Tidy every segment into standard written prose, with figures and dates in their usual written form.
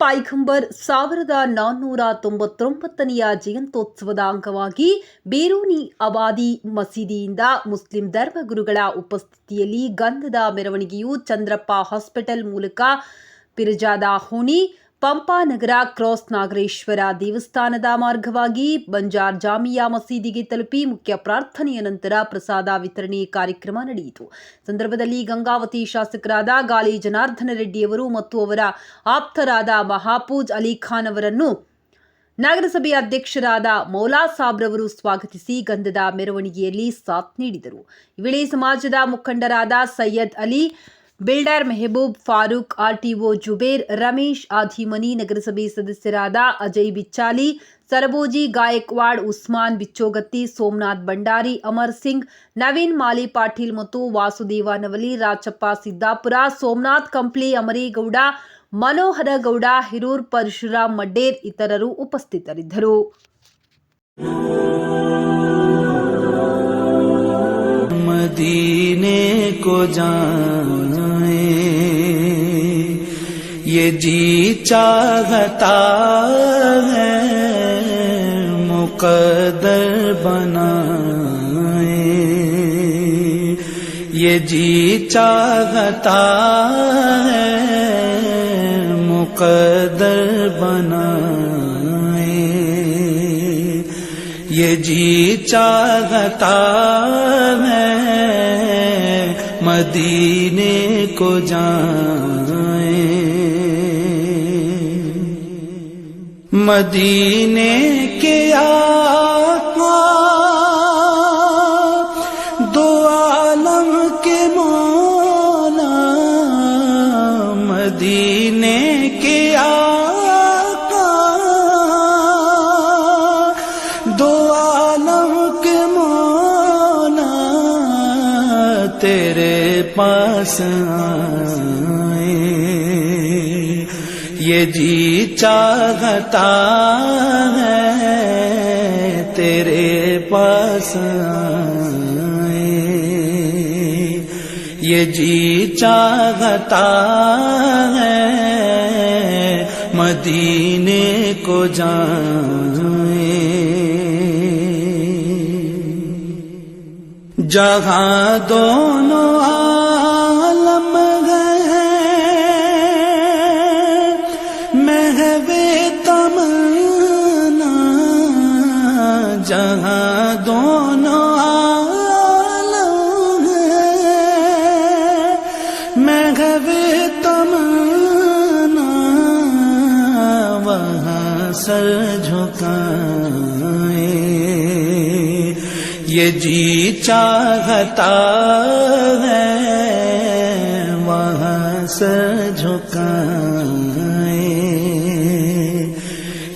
ಪೈಗಂಬರ್ 1499ನೆಯ ಜಯಂತ್ಯೋತ್ಸವದ ಅಂಗವಾಗಿ ಬೇರೂನಿ ಅವಾದಿ ಮಸೀದಿಯಿಂದ ಮುಸ್ಲಿಂ ಧರ್ಮಗುರುಗಳ ಉಪಸ್ಥಿತಿಯಲ್ಲಿ ಗಂಧದ ಮೆರವಣಿಗೆಯು ಚಂದ್ರಪ್ಪ ಹಾಸ್ಪಿಟಲ್ ಮೂಲಕ ಪಿರಜಾದ ಹೋಣಿ ಪಂಪಾನಗರ ಕ್ರಾಸ್ ನಾಗರೇಶ್ವರ ದೇವಸ್ಥಾನದ ಮಾರ್ಗವಾಗಿ ಬಂಜಾರ್ ಜಾಮಿಯಾ ಮಸೀದಿಗೆ ತಲುಪಿ ಮುಖ್ಯ ಪ್ರಾರ್ಥನೆಯ ನಂತರ ಪ್ರಸಾದ ವಿತರಣೆ ಕಾರ್ಯಕ್ರಮ ನಡೆಯಿತು. ಸಂದರ್ಭದಲ್ಲಿ ಗಂಗಾವತಿ ಶಾಸಕರಾದ ಗಾಲಿ ಜನಾರ್ದನ ರೆಡ್ಡಿಯವರು ಮತ್ತು ಅವರ ಆಪ್ತರಾದ ಮಹಾಪೂಜ್ ಅಲಿ ಖಾನ್ ಅವರನ್ನು ನಗರಸಭೆಯ ಅಧ್ಯಕ್ಷರಾದ ಮೌಲಾ ಸಾಬ್ರವರು ಸ್ವಾಗತಿಸಿ ಗಂಧದ ಮೆರವಣಿಗೆಯಲ್ಲಿ ಸಾಥ್ ನೀಡಿದರು. ಈ ವೇಳೆ ಸಮಾಜದ ಮುಖಂಡರಾದ ಸೈಯದ್ ಅಲಿ, ಬಿಲ್ಡರ್ ಮೆಹಬೂಬ್, ಫಾರೂಕ್, ಆರ್ಟಿಒ ಜುಬೇರ್, ರಮೇಶ್ ಆಧಿಮನಿ, ನಗರಸಭೆ ಸದಸ್ಯರಾದ ಅಜಯ್ ಬಿಚ್ಚಾಲಿ, ಸರಬೋಜಿ ಗಾಯಕ್ವಾಡ್, ಉಸ್ಮಾನ್ ಬಿಚ್ಚೋಗತ್ತಿ, ಸೋಮನಾಥ್ ಭಂಡಾರಿ, ಅಮರ್ ಸಿಂಗ್, ನವೀನ್ ಮಾಲಿ ಪಾಟೀಲ್ ಮತ್ತು ವಾಸುದೇವ ನವಲಿ, ರಾಚಪ್ಪ ಸಿದ್ದಾಪುರ, ಸೋಮನಾಥ್ ಕಂಪ್ಲಿ, ಅಮರೇಗೌಡ, ಮನೋಹರ ಗೌಡ, ಹಿರೂರ್, ಪರಶುರಾಮ್ ಮಡ್ಡೇರ್ ಇತರರು ಉಪಸ್ಥಿತರಿದ್ದರು. मदीने को जाए ये जी चाहता है, मुकद्दर बनाए ये जी चाहता है, मुकद्दर बनाए ये जी चाहता है, मदीने को जाए मदीने के आका दो आलम के मौला, मदीने के आका दो आलम के मौला तेरे पास आए ये जी चाहता है, तेरे पास आए ये जी चाहता है, मदीने को जाए जहाँ दोनों आलम महवे तमन्ना, जहाँ दोनों आलम महवे तमन्ना, वहाँ सर झुकाए ये जी चाहता है, वहाँ सर झुकाए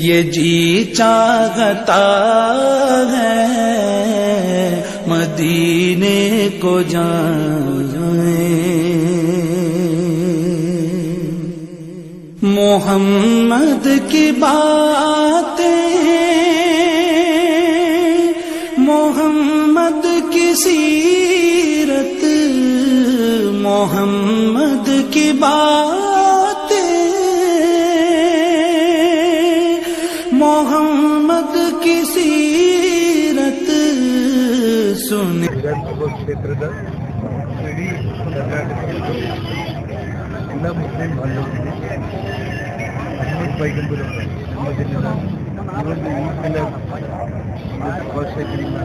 ये जी चाहता है, मदीने को जाए मोहम्मद की बातें, मोहम्मद की सीरत, मोहम्मद की बातें, मोहम्मद की सीरत सुने. ಕ್ಷೇತ್ರದ ಇಡೀ ಕರ್ನಾಟಕದಲ್ಲಿ ಎಲ್ಲ ಮುಸ್ಲಿಂ ಬಾಂಧವರಿಗೆ ಅಹ್ಮದ್ ಪೈಗಂಬರ್ ಜನ್ಮದಿನದ ಒಂದು ಈಗಿನ ಶುಭಾಶಯಗಳಿಂದ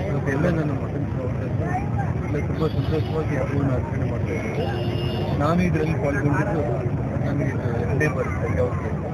ಇವತ್ತೆಲ್ಲ ನನ್ನ ಮಕ್ಕಳ ಎಲ್ಲ ತುಂಬ ಸಂತೋಷವಾಗಿ ಹಬ್ಬವನ್ನು ಆಚರಣೆ ಮಾಡ್ತಾ ಇದ್ದಾರೆ. ನಾನು ಇದರಲ್ಲಿ ಪಾಲ್ಗೊಂಡಿದ್ದು ನನಗೆ ಎರಡೇ ಬರುತ್ತೆ ಯಾವತ್ತೇ ತುಂಬ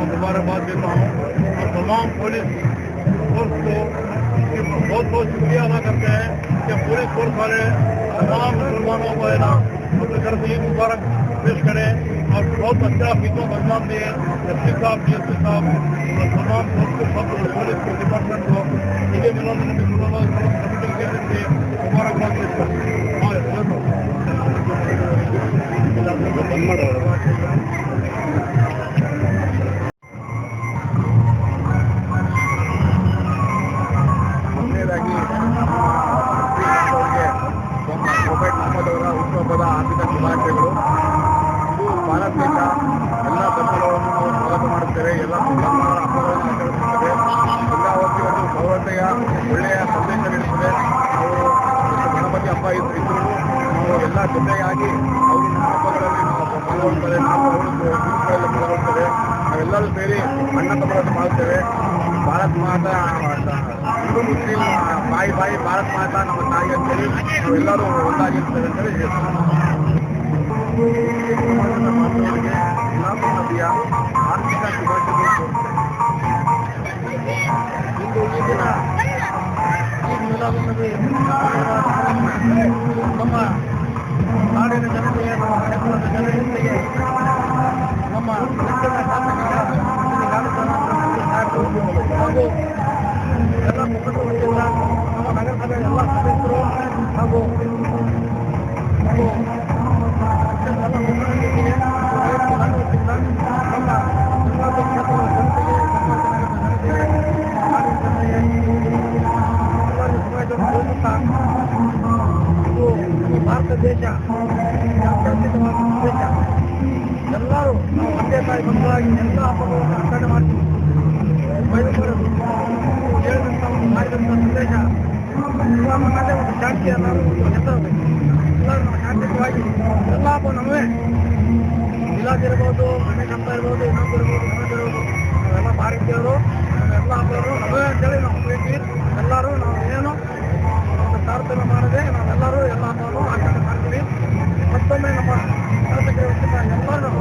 मुबारकबाद देता हूँ और तमाम पुलिस फोर्स को बहुत बहुत शुक्रिया अदा करते हैं कि पूरे कोर्स वाले तमाम मुसलमानों को है ना अपने घर से ईद मुबारक पेश करें और बहुत अच्छा फीसों का अंजाम दिए एसपी साहब DSP साहब और तमाम पुलिस के डिपार्टमेंट को ईद मिलाद नबी सल्लल्लाहु अलैहि वसल्लम कमेटी की तरफ से मुबारकबाद पेश करते हैं। ಮೊದಲನೇದಾಗಿ ಮೊಹಮ್ಮದ್ ಮೊಹಮ್ಮದ್ ಅವರ ಹುಟ್ಟುಹಬ್ಬದ ಹಾರ್ದಿಕ ಶುಭಾಶಯಗಳು. ಇದು ಭಾರತ ದೇಶ ಎಲ್ಲ ಧರ್ಮಗಳನ್ನು ನಾವು ಸ್ವಾಗತ ಮಾಡುತ್ತೇವೆ, ಎಲ್ಲ ಮುಸಲ್ಮಾನರ ಹಬ್ಬಗಳನ್ನು ಆಚರಿಸುತ್ತೇವೆ. ಎಲ್ಲ ಹೊತ್ತಿಗೆ ಒಂದು ಸೌರತೆಯ ಒಳ್ಳೆಯ ಸಂದೇಶ ನೀಡುತ್ತದೆ. ಅವರು ಗಣಪತಿ ಹಬ್ಬ ಇದ್ದರೂ ನಾವು ಎಲ್ಲ ಜೊತೆಯಾಗಿ ಅವರು ನಮ್ಮ ಹಬ್ಬಗಳಲ್ಲಿ ನಾವು ಪಾಲ್ಗೊಳ್ಳುತ್ತೇವೆ, ನಾವು ಅವರು ಗುರುಗಳಲ್ಲಿ ಪಾಲ್ಗೊಳ್ಳುತ್ತೇವೆ. ನಾವೆಲ್ಲರೂ ಸೇರಿ ಅಣ್ಣ ತಮ್ಮಗಳನ್ನು ಮಾಡುತ್ತೇವೆ. ಭಾರತ್ ಮಾತಾ ಹಿಂದೂ ಮುಸ್ಲಿಂ ಬಾಯಿ ಭಾರತ್ ಮಾತಾ ನಮ್ಮ ತಾಯಿ ಅಂತೇಳಿ ನಾವೆಲ್ಲರೂ ಒಂದಾಗಿರ್ತೇವೆ ಅಂತೇಳಿ ಹೇಳ್ತಾರೆ. ನದಿಯ ಆರ್ಥಿಕ ಶುಭಾಶಯಗಳು. ಇಂದು ಈ ದಿನ ಈದ್ ಮಿಲಾದ್ ನಬಿ ನಮ್ಮ ನಾಡಿನ ಜನತೆಯ ನಮ್ಮ ಕ್ಷೇತ್ರದ ಜನತೆಗೆ ನಮ್ಮ ಹಾಗೂ ಎಲ್ಲ ಮುಖಂಡರಿಂದ ನಮ್ಮ ನಗರಸಭೆಯ ಎಲ್ಲ ಸದಸ್ಯರು ಹಾಗೂ ಎಲ್ಲ ಮುಖಂಡರಿಗೆ ನಮ್ಮ ಕ್ಷೇತ್ರದ ಜನತೆಗೆ ಇದು ಭಾರತ ದೇಶ ಜಾತ್ಯತೀತವಾದ ದೇಶ. ಎಲ್ಲರೂ ನಾವು ಒಂದೇ ತಾಯಿ ಮಕ್ಕಳಾಗಿ ಎಲ್ಲ ಹಬ್ಬಗಳನ್ನು ಆಚರಣೆ ಮಾಡ್ತೀವಿ. ಬಯಲು ಹೇಳಿದಂಥ ಒಂದು ಮಾಡಿದಂಥ ಸಂದೇಶ ನಮ್ಮದೇ ಒಂದು ಶಾಂತಿ ಎಲ್ಲರೂ ಹೆಸರಬೇಕು. ಎಲ್ಲರೂ ನಾವು ಶಾಂತಿಯುತವಾಗಿ ಎಲ್ಲ ಹಬ್ಬ ನಮ್ಮೇ ಮಿಲಾದ್ ಇರ್ಬೋದು, ಗಣೇಶ ಹಬ್ಬ ಇರ್ಬೋದು, ಇನ್ನೊಂದು ಇರ್ಬೋದು, ಗಣೇಶ ಇರ್ಬೋದು, ನಾವೆಲ್ಲ ಭಾರತೀಯರು, ಎಲ್ಲ ಹಬ್ಬರು ನಮ್ಮೇ ಅಂತೇಳಿ ನಾವು ಹೇಳ್ತೀವಿ. ಎಲ್ಲರೂ ನಾವು ಏನು ಒಂದು ತಾರತಮ್ಯ ಮಾಡದೆ ನಾವೆಲ್ಲರೂ ಎಲ್ಲ ಹಬ್ಬವನ್ನು ಆಚರಣೆ ಮಾಡ್ತೀವಿ. ಮತ್ತೊಮ್ಮೆ ನಮ್ಮ ಶಾಸಕರ ವತಿಯಿಂದ ಎಲ್ಲರೂ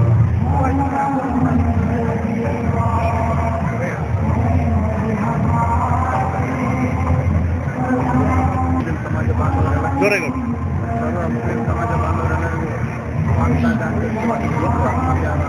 ಸಮಾಜ ಬಾಂಧವರೆಲ್ಲ ಮುಸ್ಲಿಂ ಸಮಾಜ ಬಾಂಧವರೆಲ್ಲರಿಗೂ ಸೌಹಾರ್ದತೆಯಿಂದ ಆಚರಿಸುವುದಕ್ಕೆ